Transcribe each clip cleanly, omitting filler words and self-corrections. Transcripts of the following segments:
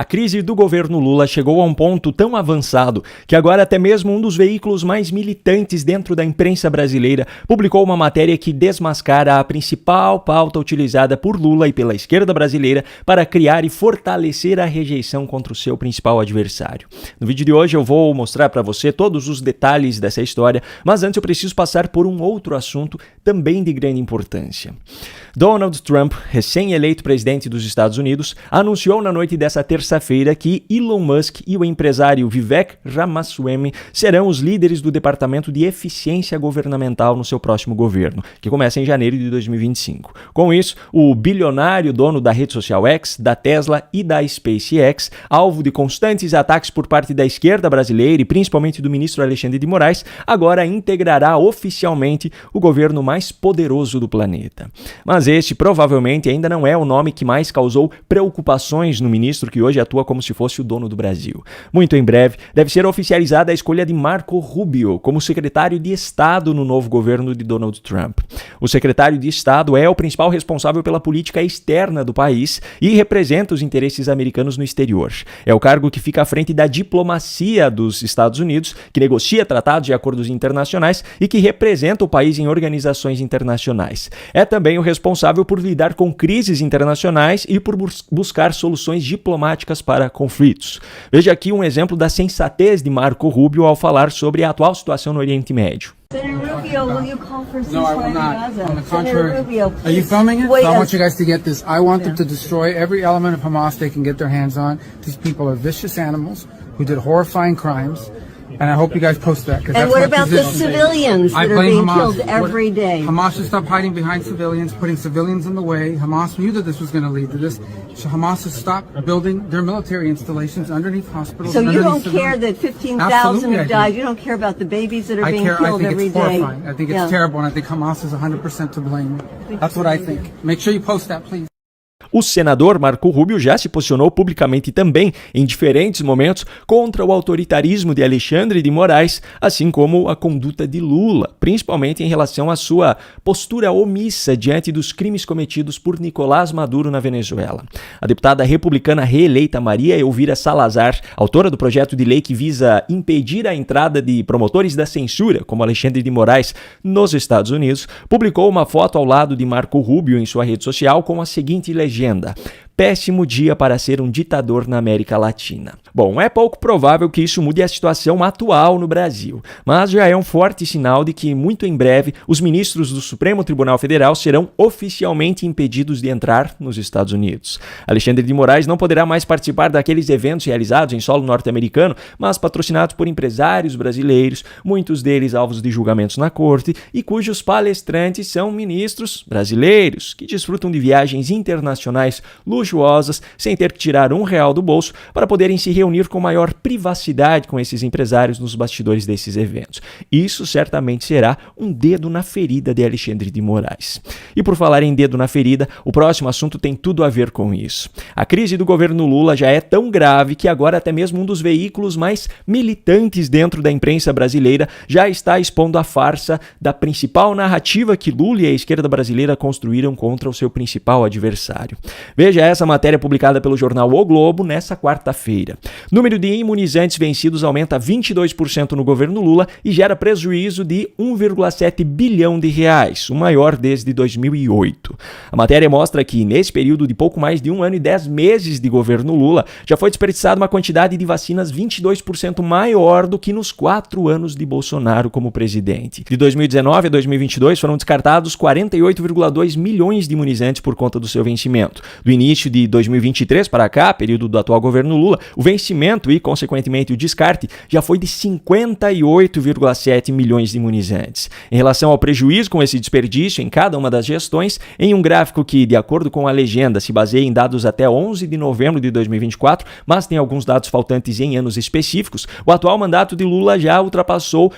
A crise do governo Lula chegou a um ponto tão avançado que agora até mesmo um dos veículos mais militantes dentro da imprensa brasileira publicou uma matéria que desmascara a principal pauta utilizada por Lula e pela esquerda brasileira para criar e fortalecer a rejeição contra o seu principal adversário. No vídeo de hoje eu vou mostrar para você todos os detalhes dessa história, mas antes eu preciso passar por um outro assunto também de grande importância. Donald Trump, recém-eleito presidente dos Estados Unidos, anunciou na noite dessa terça-feira que Elon Musk e o empresário Vivek Ramaswamy serão os líderes do Departamento de Eficiência Governamental no seu próximo governo, que começa em janeiro de 2025. Com isso, o bilionário dono da rede social X, da Tesla e da SpaceX, alvo de constantes ataques por parte da esquerda brasileira e principalmente do ministro Alexandre de Moraes, agora integrará oficialmente o governo mais poderoso do planeta. Mas este provavelmente ainda não é o nome que mais causou preocupações no ministro que hoje atua como se fosse o dono do Brasil. Muito em breve deve ser oficializada a escolha de Marco Rubio como secretário de Estado no novo governo de Donald Trump. O secretário de Estado é o principal responsável pela política externa do país e representa os interesses americanos no exterior. É o cargo que fica à frente da diplomacia dos Estados Unidos, que negocia tratados e acordos internacionais e que representa o país em organizações internacionais. É também o responsável por lidar com crises internacionais e por buscar soluções diplomáticas para conflitos. Veja aqui um exemplo da sensatez de Marco Rubio ao falar sobre a atual situação no Oriente Médio. Senator Rubio, will you call for No, I ceasefire will in not. Gaza? On the Senator contrary. Rubio, Are you filming it? wait I a- want you guys to get this. I want them to destroy every element of Hamas they can get their hands on. These people are vicious animals who did horrifying crimes. And I hope you guys post that. And what about the civilians that are being killed every day? Hamas should stop hiding behind civilians, putting civilians in the way. Hamas knew that this was going to lead to this. So Hamas has stopped building their military installations underneath hospitals. So and you don't underneath care civilians. that 15,000 Absolutely, have I do. died? You don't care about the babies that are I being care. I killed think every it's day? horrifying. I think it's Yeah. terrible, and I think Hamas is 100% to blame. That's what I think. Make sure you post that, please. O senador Marco Rubio já se posicionou publicamente também, em diferentes momentos, contra o autoritarismo de Alexandre de Moraes, assim como a conduta de Lula, principalmente em relação à sua postura omissa diante dos crimes cometidos por Nicolás Maduro na Venezuela. A deputada republicana reeleita Maria Elvira Salazar, autora do projeto de lei que visa impedir a entrada de promotores da censura, como Alexandre de Moraes, nos Estados Unidos, publicou uma foto ao lado de Marco Rubio em sua rede social com a seguinte legenda: péssimo dia para ser um ditador na América Latina. Bom, é pouco provável que isso mude a situação atual no Brasil, mas já é um forte sinal de que, muito em breve, os ministros do Supremo Tribunal Federal serão oficialmente impedidos de entrar nos Estados Unidos. Alexandre de Moraes não poderá mais participar daqueles eventos realizados em solo norte-americano, mas patrocinados por empresários brasileiros, muitos deles alvos de julgamentos na corte, e cujos palestrantes são ministros brasileiros, que desfrutam de viagens internacionais luxuosas, sem ter que tirar R$1 do bolso para poderem se reunir com maior privacidade com esses empresários nos bastidores desses eventos. Isso certamente será um dedo na ferida de Alexandre de Moraes. E por falar em dedo na ferida, o próximo assunto tem tudo a ver com isso. A crise do governo Lula já é tão grave que agora até mesmo um dos veículos mais militantes dentro da imprensa brasileira já está expondo a farsa da principal narrativa que Lula e a esquerda brasileira construíram contra o seu principal adversário. Veja essa matéria publicada pelo jornal O Globo nessa quarta-feira. Número de imunizantes vencidos aumenta 22% no governo Lula e gera prejuízo de R$1,7 bilhão, o maior desde 2008. A matéria mostra que, nesse período de pouco mais de 1 ano e 10 meses de governo Lula, já foi desperdiçada uma quantidade de vacinas 22% maior do que nos 4 anos de Bolsonaro como presidente. De 2019 a 2022 foram descartados 48,2 milhões de imunizantes por conta do seu vencimento. Do início de 2023 para cá, período do atual governo Lula, o vencimento e, consequentemente, o descarte já foi de 58,7 milhões de imunizantes. Em relação ao prejuízo com esse desperdício em cada uma das gestões, em um gráfico que, de acordo com a legenda, se baseia em dados até 11 de novembro de 2024, mas tem alguns dados faltantes em anos específicos, o atual mandato de Lula já ultrapassou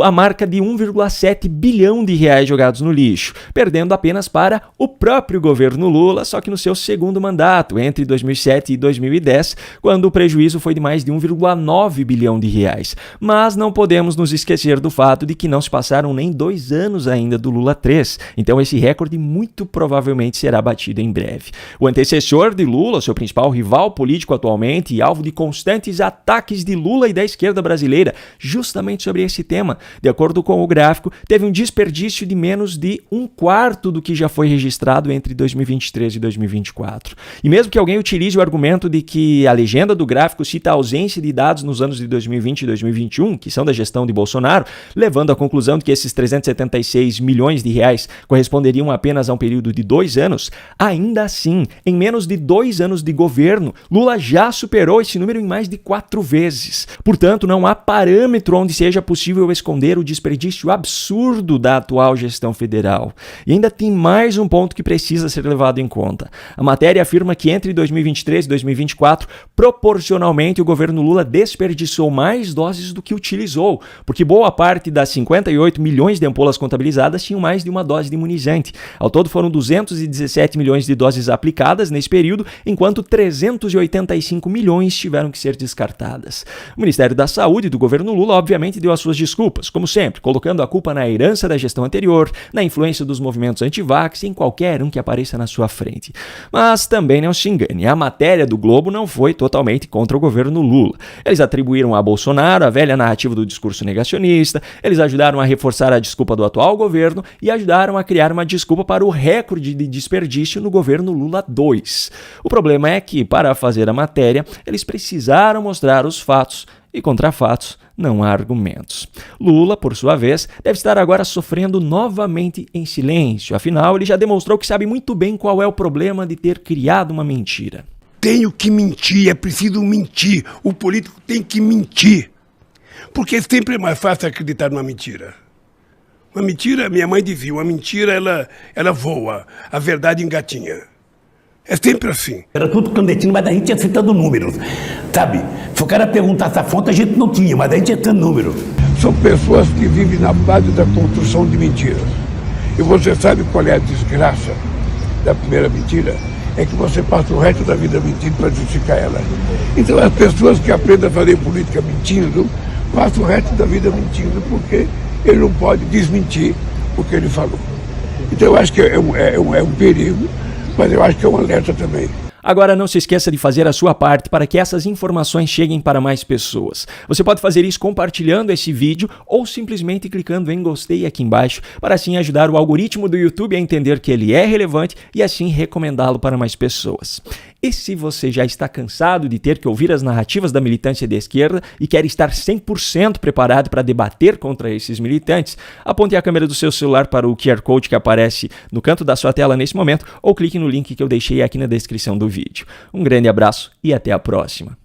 a marca de 1,7 bilhão de reais jogados no lixo, perdendo apenas para o próprio governo Lula, só que no seu segundo mandato, entre 2007 e 2010, quando o prejuízo foi de mais de 1,9 bilhão de reais. Mas não podemos nos esquecer do fato de que não se passaram nem 2 anos ainda do Lula 3, então esse recorde muito provavelmente será batido em breve. O antecessor de Lula, seu principal rival político atualmente e alvo de constantes ataques de Lula e da esquerda brasileira, justamente sobre esse tema, de acordo com o gráfico, teve um desperdício de menos de 1/4 do que já foi registrado entre 2023 e 2024. E mesmo que alguém utilize o argumento de que a legenda do gráfico cita a ausência de dados nos anos de 2020 e 2021, que são da gestão de Bolsonaro, levando à conclusão de que esses 376 milhões de reais corresponderiam apenas a um período de 2 anos, ainda assim, em menos de 2 anos de governo, Lula já superou esse número em mais de 4 vezes. Portanto, não há parâmetro onde seja possível esconder o desperdício absurdo da atual gestão federal. E ainda tem mais um ponto que precisa ser levado em conta. A matéria afirma que entre 2023 e 2024, proporcionalmente, o governo Lula desperdiçou mais doses do que utilizou, porque boa parte das 58 milhões de ampolas contabilizadas tinham mais de uma dose de imunizante. Ao todo foram 217 milhões de doses aplicadas nesse período, enquanto 385 milhões tiveram que ser descartadas. O Ministério da Saúde do governo Lula, obviamente, deu as suas desculpas, como sempre, colocando a culpa na herança da gestão anterior, na influência dos movimentos anti-vax e em qualquer um que apareça na sua frente. Mas também não se engane, a matéria do Globo não foi totalmente contra o governo Lula. Eles atribuíram a Bolsonaro a velha narrativa do discurso negacionista, eles ajudaram a reforçar a desculpa do atual governo e ajudaram a criar uma desculpa para o recorde de desperdício no governo Lula 2. O problema é que, para fazer a matéria, eles precisaram mostrar os fatos, e contra fatos não há argumentos. Lula, por sua vez, deve estar agora sofrendo novamente em silêncio, afinal ele já demonstrou que sabe muito bem qual é o problema de ter criado uma mentira. Tenho que mentir, é preciso mentir, o político tem que mentir, porque sempre é mais fácil acreditar numa mentira. Uma mentira, minha mãe dizia, uma mentira ela voa, a verdade engatinha. É sempre assim. Era tudo clandestino, mas a gente ia citando números, sabe? Se o cara perguntasse a fonte, a gente não tinha, mas a gente ia citando números. São pessoas que vivem na base da construção de mentiras. E você sabe qual é a desgraça da primeira mentira? É que você passa o resto da vida mentindo para justificar ela. Então as pessoas que aprendem a fazer política mentindo, passam o resto da vida mentindo, porque ele não pode desmentir o que ele falou. Então eu acho que é um perigo, mas eu acho que é um alerta também. Agora não se esqueça de fazer a sua parte para que essas informações cheguem para mais pessoas. Você pode fazer isso compartilhando esse vídeo ou simplesmente clicando em gostei aqui embaixo, para assim ajudar o algoritmo do YouTube a entender que ele é relevante e assim recomendá-lo para mais pessoas. E se você já está cansado de ter que ouvir as narrativas da militância de esquerda e quer estar 100% preparado para debater contra esses militantes, aponte a câmera do seu celular para o QR Code que aparece no canto da sua tela nesse momento ou clique no link que eu deixei aqui na descrição do vídeo. Um grande abraço e até a próxima.